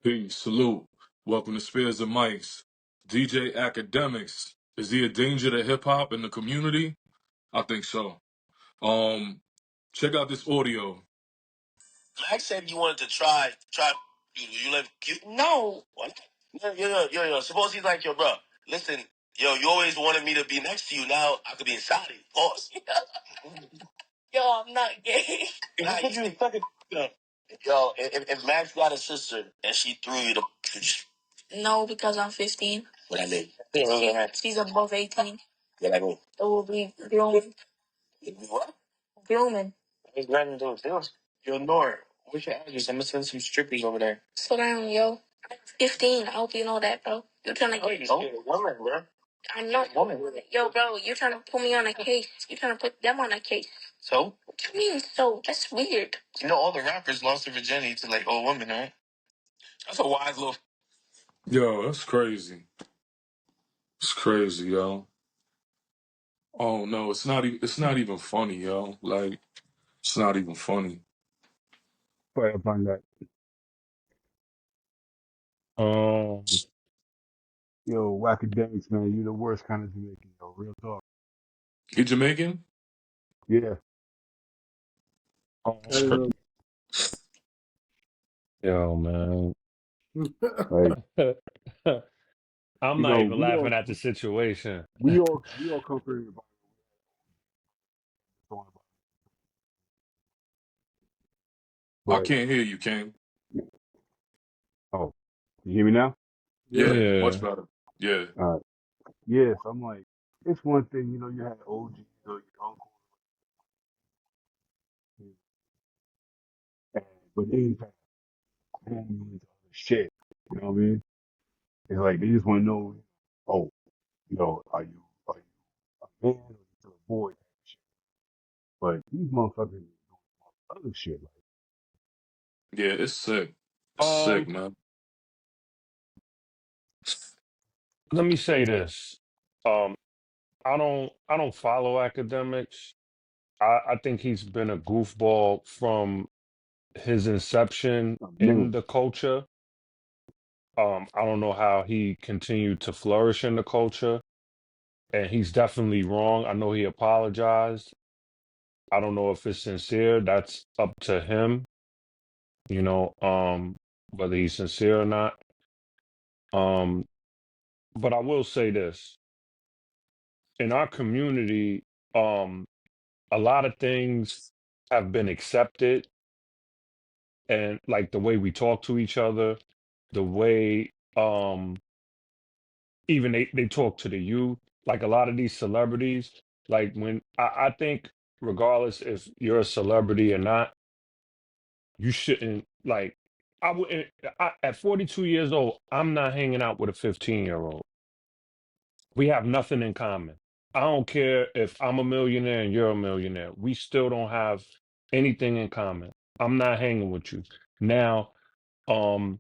Peace, salute. Welcome to Spears and Mics. DJ Academics. Is he a danger to hip hop and the community? I think so. Um, Check out this audio. Max said you wanted to try. You live. No. What? Yo. Suppose he's like, yo, bro. Listen, yo, you always wanted me to be next to you. Now I could be inside of you. Pause. Yo, I'm not gay. Nah, you fucking. Yo, if Max got a sister and she threw you the. No, because I'm 15. What I mean? Yeah, she's above 18. What I mean? It will be grooming. What? Grooming. What's that to do with this? Yo, Nor, what's your address? I'm gonna send some strippers over there. Slow down, yo. 15. I hope you know that, bro. You're trying to get a woman, bro. I know. Woman. Yo, bro, you're trying to put me on a case. You're trying to put them on a case. So? What do you mean, so? That's weird. You know, all the rappers lost their virginity to, like, old women, right? That's a wise little. Yo, that's crazy. It's crazy, yo. Oh no, it's not. It's not even funny, yo. Like, it's not even funny. Play up on that. Um, Yo, Academics, man, you the worst kind of Jamaican, yo. Real talk. He Jamaican? Yeah. um, yo, man. Like, I'm you not know, even laughing at the situation. we all come from everybody. I But can't hear you, King. oh, you hear me now? Yeah, Yeah. much better. Yeah, All right. Yes, I'm like, it's one thing, you had OG, your uncle, and, but then families and other shit. You know what I mean? It's like they just want to know, oh, are you a man or you still a boy? Type shit. But these motherfuckers is doing other shit. Like, yeah, it's sick. It's Um, sick, man. Let me say this. Um, I don't follow academics. I think he's been a goofball from his inception in man, the culture. I don't know how he continued to flourish in the culture, and he's definitely wrong. I know he apologized. I don't know if it's sincere. That's up to him, you know, whether he's sincere or not. Um, but I will say this. In our community, um, a lot of things have been accepted, and like the way we talk to each other, the way even they talk to the youth, like a lot of these celebrities, like when I think regardless if you're a celebrity or not, you shouldn't like I wouldn't at 42 years old, I'm not hanging out with a 15-year-old. We have nothing in common. I don't care if I'm a millionaire and you're a millionaire. We still don't have anything in common. I'm not hanging with you. Now, um,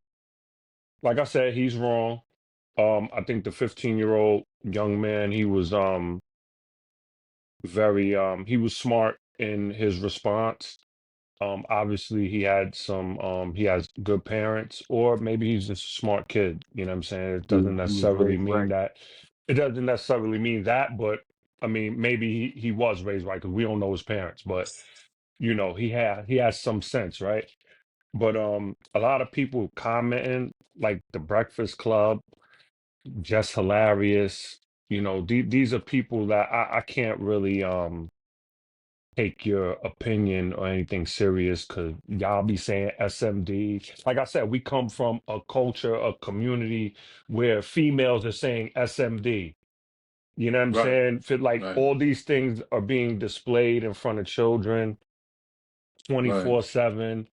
like I said, he's wrong. I think the 15-year-old young man, he was very he was smart in his response. Obviously he has good parents, or maybe he's just a smart kid. You know what I'm saying? he was raised right. It doesn't necessarily mean that, but I mean, maybe he was raised right because we don't know his parents, but he has some sense, right? But a lot of people commenting like the Breakfast Club, just hilarious. These are people that I can't really take your opinion or anything serious because y'all be saying SMD. Like I said, we come from a culture, a community where females are saying SMD. You know what I'm Right, saying? Like right, all these things are being displayed in front of children right. 24/7.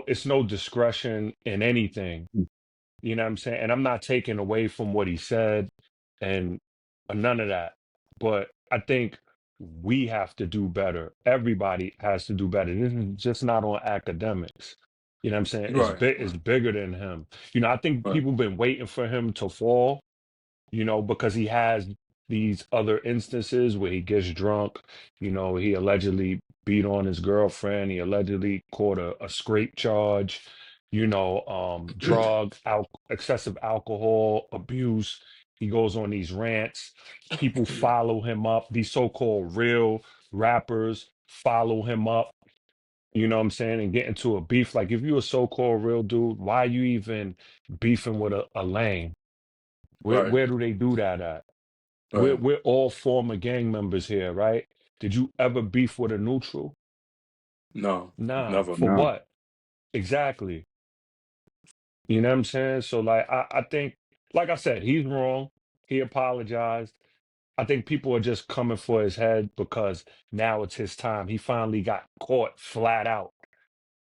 It's no discretion in anything. You know what I'm saying? And I'm not taking away from what he said and none of that. But I think we have to do better. Everybody has to do better. This is just not on academics. You know what I'm saying? Right, It's bigger than him. I think right. people been waiting for him to fall, because he has these other instances where he gets drunk. He allegedly beat on his girlfriend. He allegedly caught a scrape charge. excessive alcohol abuse. He goes on these rants. People Yeah. follow him up. These so-called real rappers follow him up. You know what I'm saying? And get into a beef. Like if you a so-called real dude, why are you even beefing with a lame? Right. Where do they do that at? Right. We're all former gang members here, right? Did you ever beef with a neutral? No. Nah. Never. For No. what? Exactly. You know what I'm saying? So like I think, like I said, he's wrong. He apologized. I think people are just coming for his head because now it's his time. He finally got caught flat out.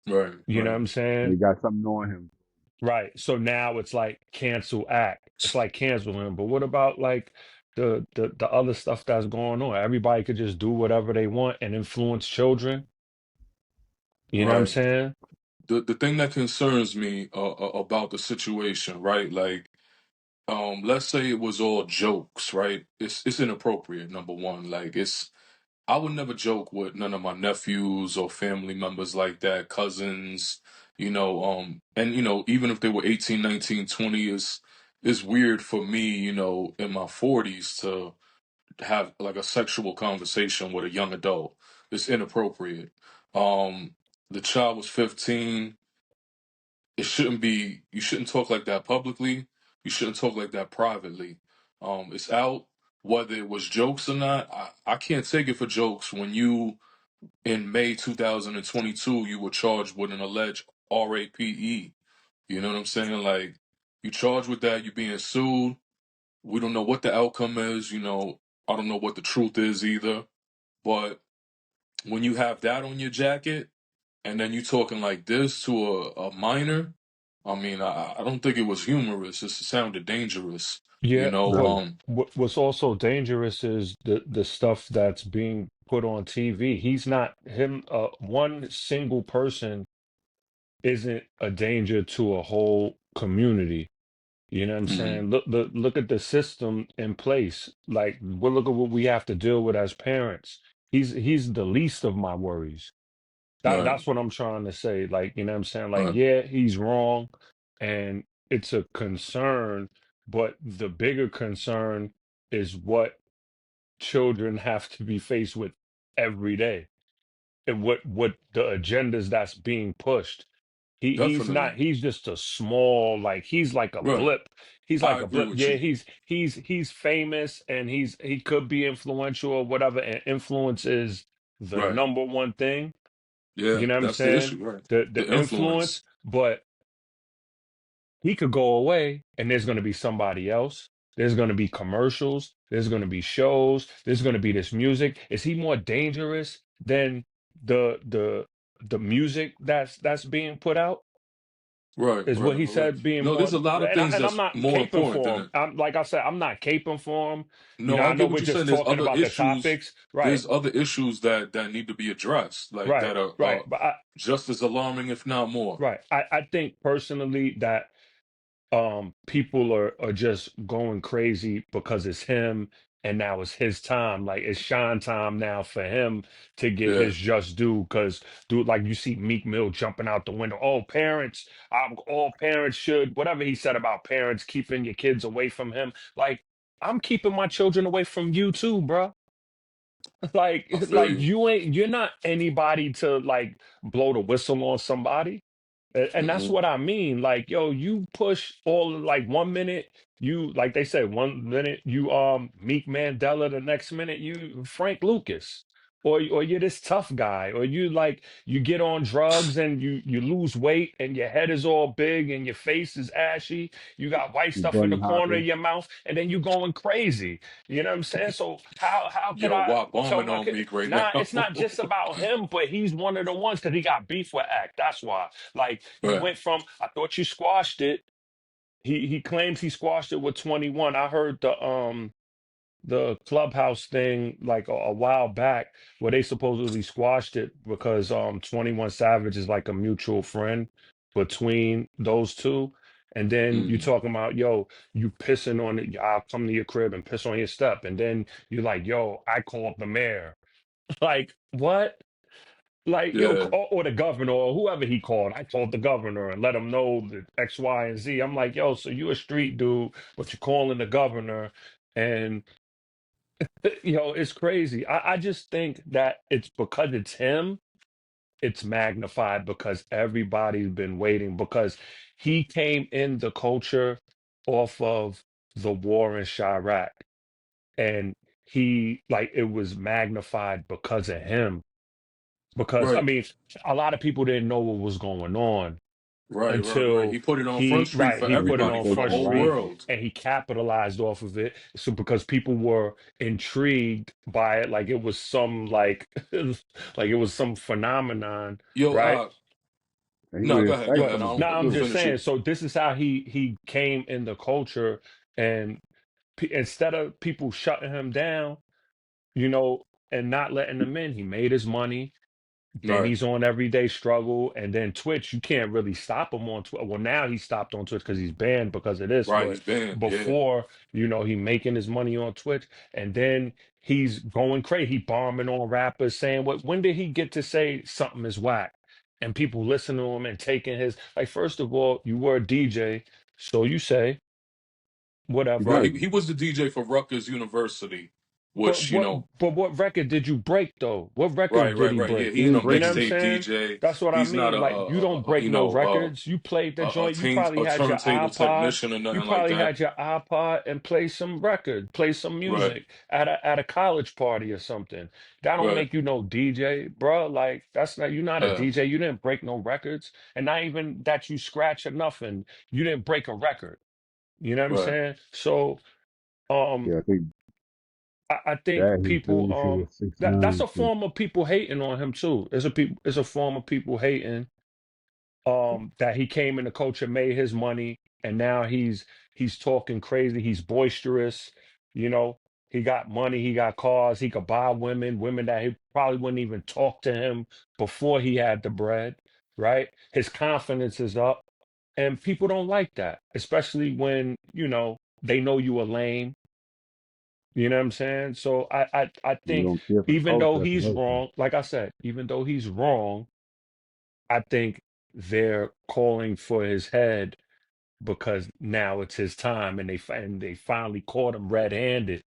Right. You know what Right. I'm They saying? got something on him. Right. So now it's like cancel act. It's like cancel him. But what about like the other stuff that's going on? Everybody could just do whatever they want and influence children. You know what I'm Right. saying? The thing that concerns me about the situation, right? Like, let's say it was all jokes, right? It's inappropriate. Number one, like I would never joke with none of my nephews or family members like that, cousins, and even if they were 18, 19, 20, is weird for me, in my 40s to have like a sexual conversation with a young adult. It's inappropriate. Um, the child was 15. It shouldn't be, you shouldn't talk like that publicly. You shouldn't talk like that privately. It's out. Whether it was jokes or not, I can't take it for jokes when you in May 2022, you were charged with an alleged RAPE. You know what I'm saying? Like, you charged with that, you're being sued. We don't know what the outcome is. I don't know what the truth is either. But when you have that on your jacket and then you talking like this to a minor, I mean, I don't think it was humorous. It sounded dangerous. You Yeah, know, but No. what's also dangerous is the stuff that's being put on TV. He's not him. One single person isn't a danger to a whole community. You know what I'm mhm, saying? Look at the system in place. Like, well, look at what we have to deal with as parents. He's the least of my worries. right, That's what I'm trying to say. Like, you know what I'm saying? Like, right, yeah, he's wrong, and it's a concern, but the bigger concern is what children have to be faced with every day and what the agendas that's being pushed. definitely, He's just a small, like he's like a right. blip. He's I like a agree blip. with Yeah, you. he's famous and he could be influential or whatever, and influence is the Right. number one thing. Yeah, You know what I'm that's the saying? issue, right? The The influence. influence, but he could go away and there's going to be somebody else. There's going to be commercials. There's going to be shows. There's going to be this music. Is he more dangerous than the the music that's being put out? Right, Is what right, he right. said being No, more, there's a lot of things and I'm that's not more caping important than for him. it. I'm like I said, I'm not caping for him. No, I I know get what we're you're just saying. There's talking other about the issues. topics, right? There's other issues that need to be addressed, like Right, that are right. But just as alarming, if not more. I think personally that people are just going crazy because it's him and now it's his time, like it's shine time now for him to get Yeah, his just due. Because dude, like you see Meek Mill jumping out the window, oh parents, all parents should, whatever he said about parents keeping your kids away from him, like I'm keeping my children away from you too, bro. I feel Like you. you're not anybody to like blow the whistle on somebody. And that's Hmm. what I mean. Like, yo, you push all like 1 minute, you like they say, 1 minute you Meek Mandela, the next minute you Frank Lucas. Or you're this tough guy, or you like you get on drugs and you lose weight and your head is all big and your face is ashy. You got white He's stuff in the Bernie corner of Hopkins. your mouth, and then you going crazy. You know what I'm saying? So how could Yo, I why tell bombing my on kid? Meek right Nah, now? it's not just about him, but he's one of the ones because he got beef with Act. That's why. Like you Right. went from I thought you squashed it. He claims he squashed it with 21. I heard the clubhouse thing like a while back where they supposedly squashed it because 21 Savage is like a mutual friend between those two. And then you Mm. talking about, yo, you pissing on it. I'll come to your crib and piss on your step. And then you're like, yo, I called the mayor. Like, what? Like, yo, Yeah, or the governor or whoever he called. I called the governor and let him know that X, Y, and Z. I'm like, yo, so you a street dude, but you're calling the governor. And, it's crazy. I just think that it's because it's him, it's magnified because everybody's been waiting because he came in the culture off of the war in Chirac. And he, like, it was magnified because of him. Because, I right, mean, a lot of people didn't know what was going on right. He until put it on Front Street for he put it Everything everybody, on for the came to Front whole light. Street world. and he capitalized off of it. So because people were intrigued by it, like it was some like like it was some phenomenon, Yo, right? And he no, would go incite But ahead. some no, shit I'm You too. just finish saying. it. So this is how he came in the culture, and instead of people shutting him down, you know, and not letting him in, he made his money. Then Right, he's on Everyday Struggle, and then Twitch. You can't really stop him on Twitch. Well, now he stopped on Twitch because he's banned because of this. right. But He's banned. Yeah, before, he making his money on Twitch, and then he's going crazy. He bombing on rappers, saying what? When did he get to say something is whack? And people listen to him and taking his like. First of all, you were a DJ, so you say right. whatever. He was the DJ for Rutgers University, But which what record did you break though? What record did he right. Yeah, break? he ain't no He You know what I'm breaking. mixtape saying? DJ. That's what I He's not mean. Like you don't break no records. You played the joint. You probably a had your turntable iPod. technician or You nothing like probably that. had your iPod and play some record, play some Right, music at a college party or something. That don't right. make you no DJ, bro. Like that's not you're not a Yeah, DJ. You didn't break no records, and not even that you scratch or nothing. You didn't break a record. You know what I'm right, saying? So um Yeah, I think I think that his people dude shit with six that's nine a shit. form of people hating on him too. It's a form of people hating that he came in the culture, made his money, and now he's talking crazy, he's boisterous, you know, he got money, he got cars, he could buy women that he probably wouldn't even talk to him before he had the bread, right? His confidence is up, and people don't like that, especially when, they know you are lame. You know what I'm saying? So I You think don't care for the even though culture. That's he's another thing. wrong, like I said, even though he's wrong, I think they're calling for his head because now it's his time, and they finally caught him red-handed.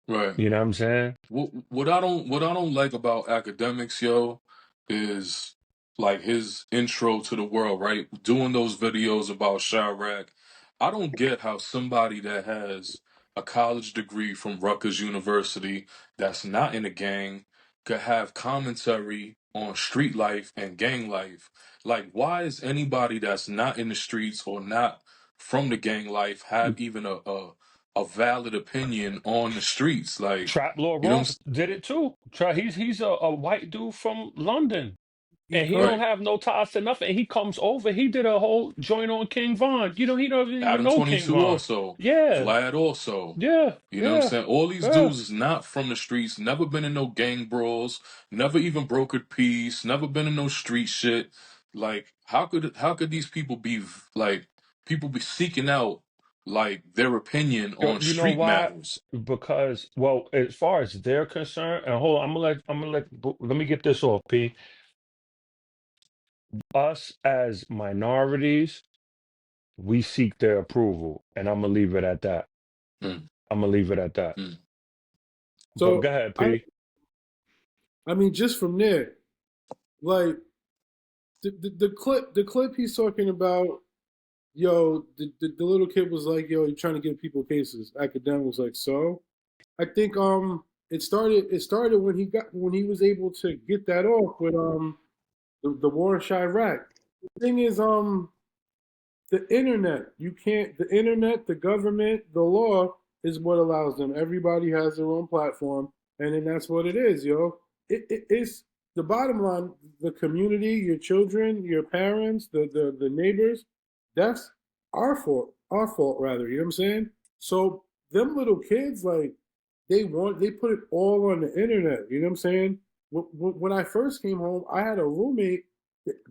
right. You know what I'm saying? What I don't like about academics, yo, is like his intro to the world, right? Doing those videos about Chirac. I don't get how somebody that has a college degree from Rutgers University that's not in a gang could have commentary on street life and gang life. Like, why is anybody that's not in the streets or not from the gang life have even a valid opinion on the streets? Like, Trap Lord you know what I'm Ross did it too. He's a white dude from London, He and he come don't right. have no ties to nothing. And he comes over. He did a whole joint on King Von. He doesn't even Adam know King 22 Von. also. Yeah, Vlad also. yeah, You know what I'm yeah, saying? All these yeah. dudes is not from the streets, never been in no gang brawls, never even brokered peace, never been in no street shit. Like, how could these people be like people be seeking out like their opinion on You know street why? matters? Because, well, as far as they're concerned, and hold on, let me get this off, P. Us as minorities, we seek their approval, and I'm gonna leave it at that. Mm, I'm gonna leave it at that. mm. But go so ahead, I P. I mean just from there, like the clip he's talking about, yo, the little kid was like, yo, you're trying to give people cases. Academic was like, so I think it started when he was able to get that off with the war in Chirac. The thing is the internet. You can't. The internet, the government, the law is what allows them. Everybody has their own platform, and then that's what it is, yo. It's the bottom line. The community, your children, your parents, the neighbors. That's our fault. Our fault, rather. You know what I'm saying? So them little kids, like they put it all on the internet. You know what I'm saying? When I first came home, I had a roommate.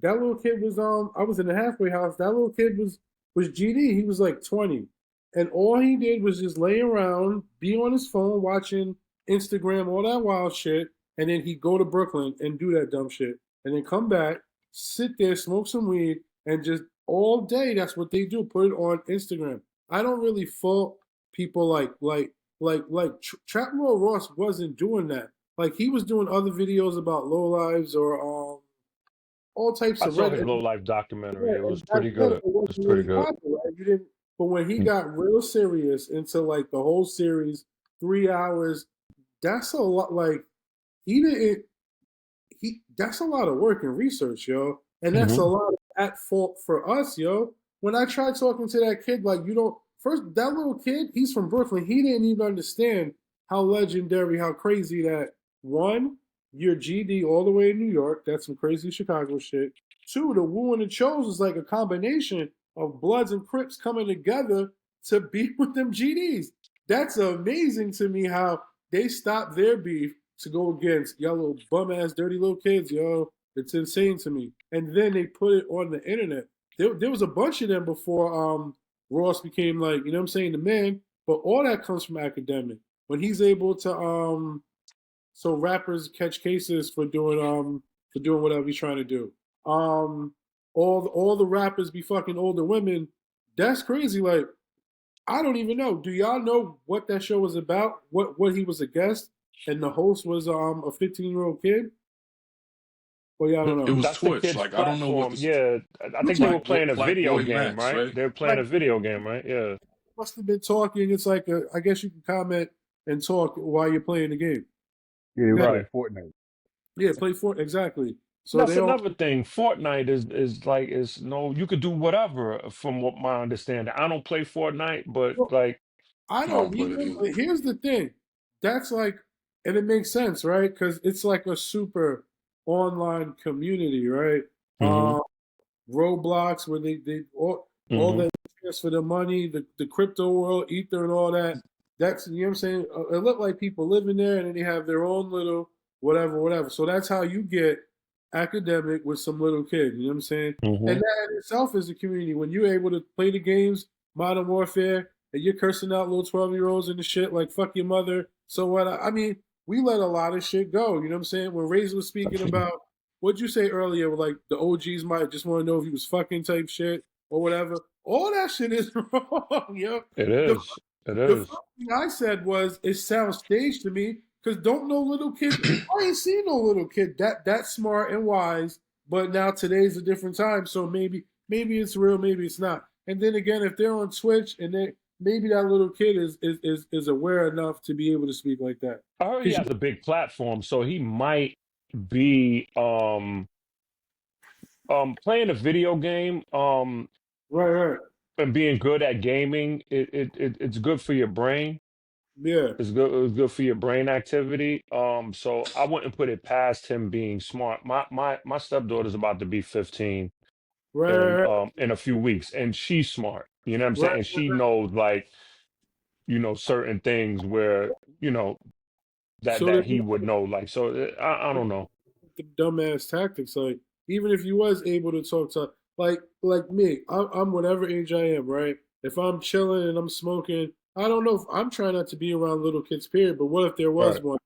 That little kid was I was in the halfway house. That little kid was GD. He was like 20, and all he did was just lay around, be on his phone, watching Instagram, all that wild shit, and then he'd go to Brooklyn and do that dumb shit. and then come back, sit there, smoke some weed, and just all day. That's what they do. Put it on Instagram. I don't really fault people like Trap Lord Ross wasn't doing that. Like he was doing other videos about low lives or all types I of saw red. his low life Yeah, documentary. It and was back pretty then it good. It was wasn't pretty really good. popular. Right? You didn't, but when he Mm. got real serious into like the whole series, 3 hours, that's a lot. Like he didn't. He that's a lot of work and research, yo, and that's a Mhm. lot of at fault for us, yo. When I tried talking to that kid, like you don't first that little kid, he's from Brooklyn. He didn't even understand how legendary, how crazy that one, your GD all the way in New York. That's some crazy Chicago shit. Two, the Wu and the Chose is like a combination of Bloods and Crips coming together to beef with them GDs. That's amazing to me how they stopped their beef to go against y'all little bum ass dirty little kids, yo. It's insane to me. And then they put it on the internet. There was a bunch of them before Ross became like, you know what I'm saying, the man. But all that comes from Academic. When he's able to so rappers catch cases for doing whatever he's trying to do. Um all the rappers be fucking older women. That's crazy. Like I don't even know. Do y'all know what that show was about? What he was a guest and the host was a 15-year-old kid? Well, y'all don't It know. was That's the Twitch. kid's Like I don't know what platform. this Yeah, I think they YouTube, were playing a Black video Boy game, Max, right? right? They were playing right? a video game, right? Yeah. Must have been talking. It's like I guess you can comment and talk while you're playing the game. Yeah, they were Yeah, Right. playing Fortnite. yeah, play for exactly. So That's they all another thing. Fortnite is like is no, you could do whatever from what my understanding. I don't play Fortnite, but well, like I I don't don't play it either. either. But here's the thing. That's like, and it makes sense, right? Because it's like a super online community, right? hmm Um, Roblox, where they all hmm that transfer the money, the crypto world, Ether, and all that. That's you know what I'm saying. It looked like people live in there, and then they have their own little whatever, whatever. So that's how you get academic with some little kid. You know what I'm saying? And hmm that in itself is a community. When you're able to play the games, Modern Warfare, and you're cursing out little 12-year-olds and the shit like "fuck your mother." So what? I mean, we let a lot of shit go. You know what I'm saying? When Razor was speaking about what'd you say earlier? Like the OGs might just want to know if he was fucking type shit or whatever. All that shit is wrong, yo. It The is. It the first is. thing I said was it sounds staged to me because don't no little kid. I ain't seen no little kid that smart and wise. But now today's a different time, so maybe it's real, maybe it's not. And then again, if they're on Twitch and they maybe that little kid is aware enough to be able to speak like that. I heard he Cause has a big platform, so he might be playing a video game right, right, and being good at gaming. It's good for your brain. yeah, It's good for your brain activity. So I wouldn't put it past him being smart. My stepdaughter's about to be 15 right, right, in a few weeks, and she's smart. You know what I'm saying? right, And right. she knows like, certain things where, that So they that he would know. Like, so I don't know. the dumbass tactics. Like even if you was able to talk to like me, I'm whatever age I am, right? If I'm chilling and I'm smoking, I don't know if I'm trying not to be around little kids. Period. But what if there was Right. one?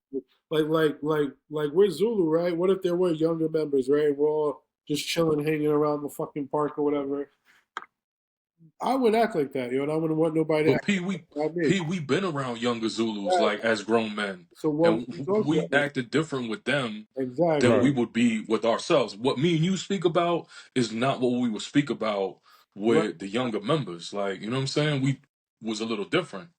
Like we're Zulu, right? What if there were younger members, right? We're all just chilling, hanging around the fucking park or whatever. I wouldn't act like that, and I wouldn't want nobody to But act like me. We been around younger Zulus Right. like as grown men, So what and would you talk we about? acted different with them than Right. we Exactly. would be with ourselves. What me and you speak about is not what we would speak about Right. with the younger members. Like you know what I'm saying? We was a little different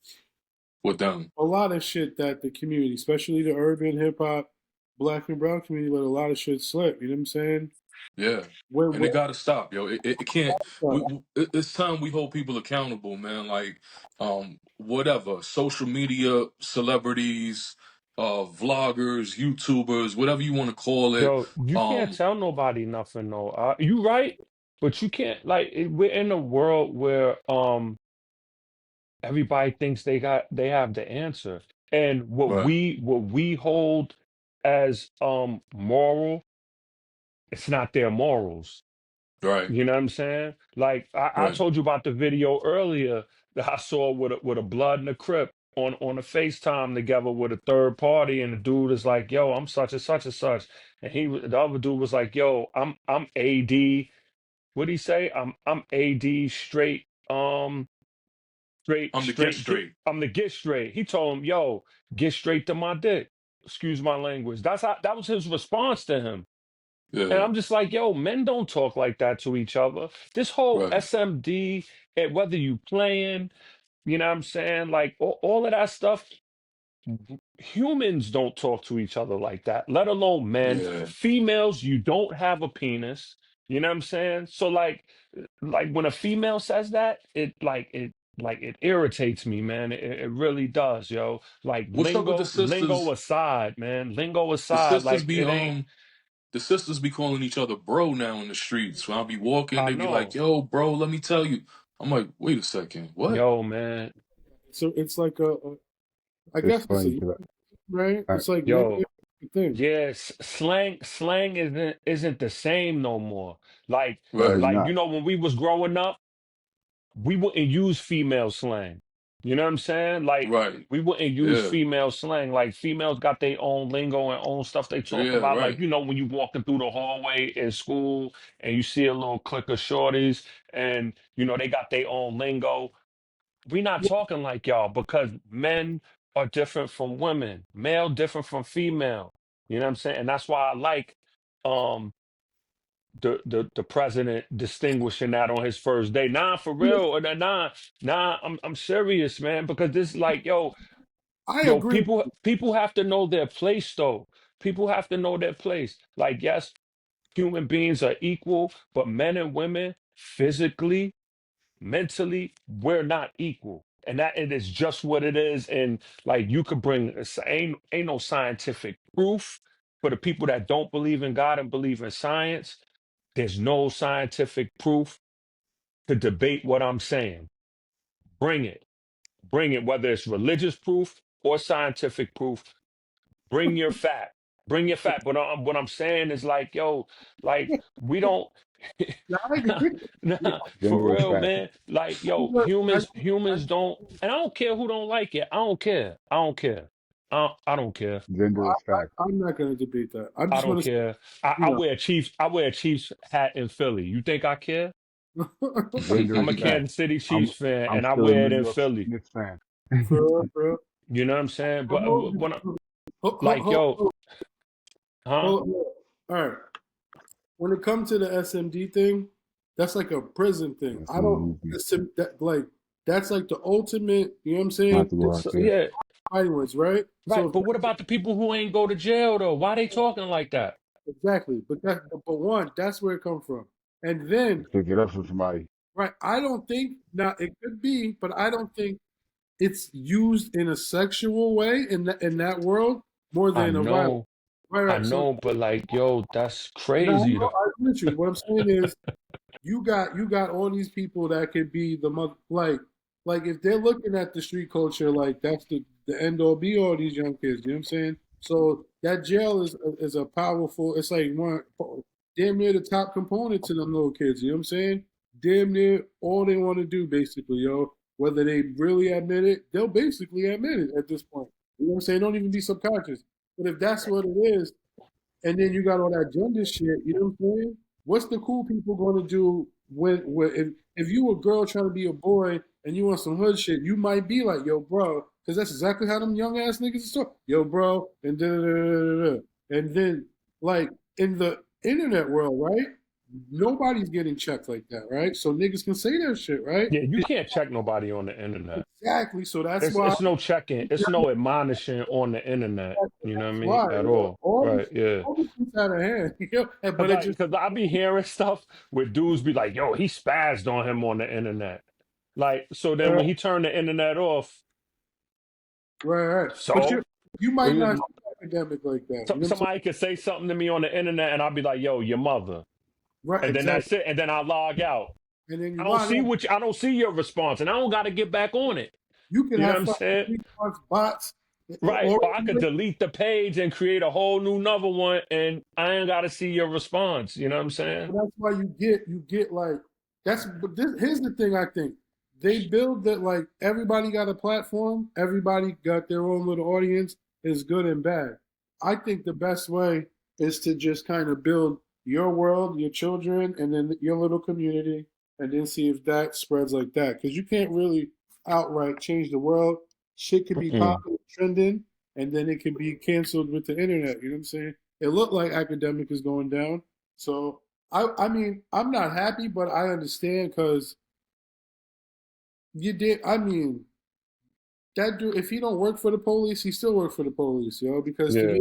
with them. A lot of shit that the community, especially the urban hip hop, black and brown community, let a lot of shit slip. You know what I'm saying? Yeah. And When it got to stop, yo. It can't. It's time we hold people accountable, man. Like, whatever, social media celebrities, vloggers, YouTubers, whatever you want to call it. Yo, you can't Um, tell nobody nothing, though. You right, but you can't like we're in a world where everybody thinks they have the answer, and right, what we hold as moral, it's not their morals. right, You know what I'm saying? Like I right. told you about the video earlier that I saw with a blood and a crip. on a FaceTime together with a third party, and the dude is like, "Yo, I'm such and such and such," and the other dude was like, "Yo, I'm AD." What'd he say? I'm AD straight. I'm the get straight. I'm the get straight. He told him, "Yo, get straight to my dick." Excuse my language. That was his response to him. And Yeah, I'm just like, yo, men don't talk like that to each other. This whole right. SMD, and whether you playing, you know what I'm saying? Like all of that stuff, humans don't talk to each other like that, let alone men. Yeah. Females, you don't have a penis. You know what I'm saying? So like when a female says that, it irritates me, man. It really does, yo. Like What's up with the lingo sisters? aside, man. Lingo The aside, sisters like be it ain't. the sisters be calling each other bro now in the streets. When I be walking, I they be like, know. "Yo, bro, let me tell you." I'm like, "Wait a second, what?" Yo, man. So it's like I It's guess it's funny a because right. I, It's like maybe Yo, a thing. yes, slang isn't the same no more. Like no, Right, it's like not. you know when we was growing up, we wouldn't use female slang. You know what I'm saying? Like right. we wouldn't use Yeah, female slang. Like females got their own lingo and own stuff they talk yeah, about. Like right. you know when you walking through the hallway in school and you see a little clique of shorties and you know they got their own lingo. We not Well, talking like y'all because men are different from women, male different from female. You know what I'm saying? And that's why I like um the president distinguishing that on his first day. Nah, for real. Or nah, I'm serious, man, because this like, I yo, agree. people have to know their place though. People have to know their place. Like, yes, human beings are equal, but men and women physically mentally we're not equal, and that it is just what it is. And like you could bring ain't no scientific proof for the people that don't believe in God and believe in science. There's no scientific proof to debate what I'm saying. Bring it, whether it's religious proof or scientific proof. Bring your fact. Bring your fact. But what I'm saying is like, yo, like we don't. Yeah, I nah, agree. Yeah, for Gender is real, fact. man. Like, yo, but humans don't, and I don't care who don't like it. I don't care. I don't care. I don't care. Gender is fact. I'm not going to debate that. I'm I just don't going to say, care. you I wear a Chiefs hat in Philly. You think I care? know, Gender I'm is a fact. Kansas City I'm Chiefs fan, I'm and I still a wear New it in York Philly. Knicks fan. for real. You know what I'm saying? Hold But when I, on, like, yo, huh? hold on. All right. When it comes to the SMD thing, that's like a prison thing. That's I a don't movie. that like that's like the ultimate. You know what I'm Not saying? to go out So, there. yeah, Violence, right? right. So But what about the people who ain't go to jail though? Why they talking like that? exactly, but one, that's where it comes from. And then Pick it up from somebody. right, I don't think now it could be, but I don't think it's used in a sexual way in that world more I than a violent. know, Right, I right. So know, but like, yo, that's now I crazy know though. I agree with you. What I'm saying is you got all these people that could be the mother like if they're looking at the street culture like that's the end all be all these young kids. You know what I'm saying? So that jail is a powerful. It's like one damn near the top component to them little kids. You know what I'm saying? Damn near all they want to do basically, yo. Whether they really admit it, they'll basically admit it at this point. You know what I'm saying? Don't even be subconscious. But if that's what it is, and then you got all that gender shit. You know what I'm saying? What's the cool people going to do when if you a girl trying to be a boy and you want some hood shit? You might be like, yo, bro, because that's exactly how them young ass niggas is talking. Yo, bro, and da, da, da, da, da. And then like in the internet world, right? Nobody's getting checked like that, right? So niggas can say that shit, right? Yeah, you can't check nobody on the internet. Exactly. So that's It's why. it's no checking. It's no admonishing on the internet. You know what I That's mean? why, At yo. all. Right? Yeah. All this shit's out of hand. You know? Cause But it like, just cause I be hearing stuff where dudes be like, "Yo, he spazzed on him on the internet." Like, so then when he turned the internet off, right, right. But so you might uh, not see academic like that. You know what I'm saying? somebody could say something to me on the internet, and I'll be like, "Yo, your mother," Right, and then exactly. that's it, and then I log out. And then you I don't log see out. I don't see your response, and I don't got to get back on it. You can You know what have I'm fucking saying? 3 months bots Right. Or I already. could delete the page and create a whole new another one, and I ain't got to see your response. You know what I'm saying? But that's why you get like that's. But here's the thing. I think they build that like everybody got a platform, everybody got their own little audience, is good and bad. I think the best way is to just kind of build your world, your children, and then your little community, and then see if that spreads like that. Because you can't really outright change the world. Shit could be Mm-mm. popular, trending, and then it can be canceled with the internet. You know what I'm saying? It looked like Academic is going down. So I mean, I'm not happy, but I understand because you did. I mean, that dude, if he don't work for the police, he still work for the police, because Yeah.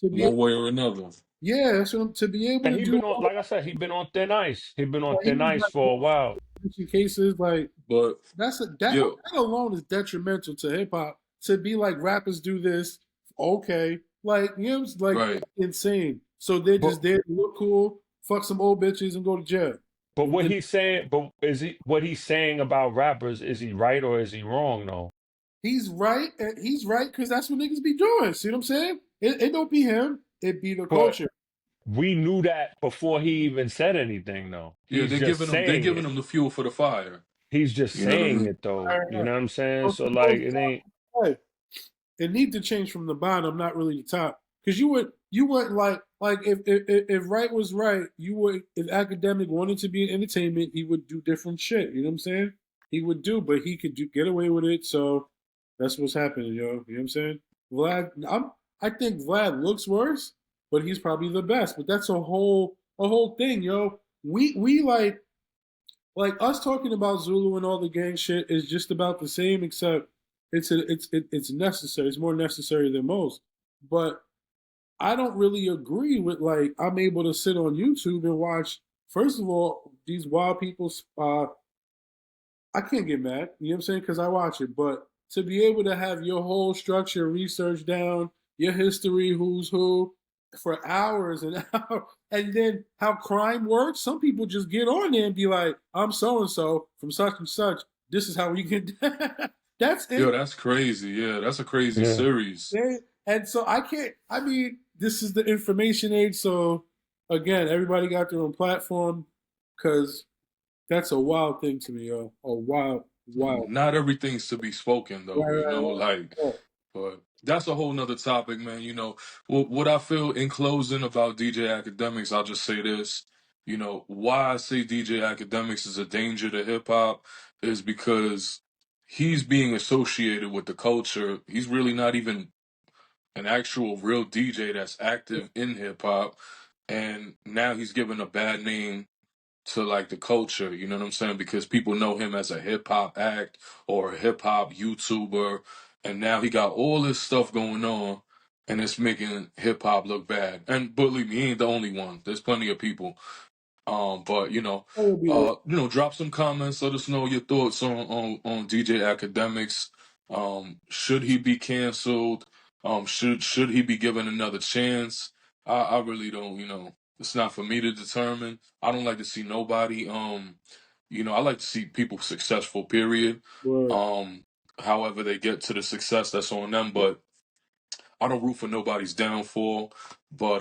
to be One way or another. yeah, to be able And to he do been on, all like I said, he been on thin ice. He been on that, he thin was ice like for a while. in cases like But that yeah, alone is detrimental to hip hop. To be like rappers do this, okay, like it's like right. insane. So they're But just there to look cool, fuck some old bitches, and go to jail. what And he's saying, but is he what he's saying about rappers? Is he right or is he wrong though? he's right. And he's right because that's what niggas be doing. See what I'm saying? It don't be him. It be the But culture. we knew that before he even said anything though. Yeah, He's just they're saying giving it. them the fuel for the fire. He's just You know what I saying mean? it though. You know what I'm saying? So So for like those it ain't guys, it need to change from the bottom, not really the top. Because you would like if right was right, you would if academic wanted to be in entertainment, he would do different shit. You know what I'm saying? He would do, but he could get away with it. So that's what's happening, yo. You know what I'm saying? I think Vlad looks worse, but he's probably the best. But that's a whole thing, yo. We like us talking about Zulu and all the gang shit is just about the same, except it's necessary. It's more necessary than most. But I don't really agree with like I'm able to sit on YouTube and watch. First of all, these wild people. I can't get mad. You know what I'm saying? Because I watch it. But to be able to have your whole structure research down, your history, who's who, for hours and hours, and then how crime works. Some people just get on there and be like, "I'm so and so from such and such. This is how we get." That's Yo, it. that's crazy. Yeah, that's a crazy yeah. series. And so I can't. I mean, this is the information age. So again, everybody got their own platform because that's a wild thing to me, yo. A wild, wild. Not everything's to be spoken though, Right, right, right. like, Yeah. but that's a whole nother topic, man. What I feel in closing about DJ Academics, I'll just say this. Why I say DJ Academics is a danger to hip hop is because he's being associated with the culture. He's really not even an actual real DJ that's active in hip hop. And now he's given a bad name to like the culture, you know what I'm saying? Because people know him as a hip hop act or a hip hop YouTuber, and now he got all this stuff going on, and it's making hip hop look bad. And believe me, he ain't the only one. There's plenty of people. But That would be the drop some comments. Let us know your thoughts on DJ Academics. Should he be canceled? Should he be given another chance? I really don't. It's not for me to determine. I don't like to see nobody. I like to see people successful. Period. word. Um, However they get to the success, that's on them. But I don't root for nobody's downfall, but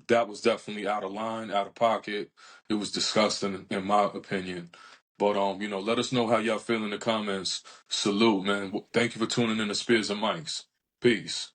that was definitely out of line, out of pocket. It was disgusting in my opinion. But let us know how y'all feel in the comments. Salute, man. Thank you for tuning in to Spears and Mics. Peace.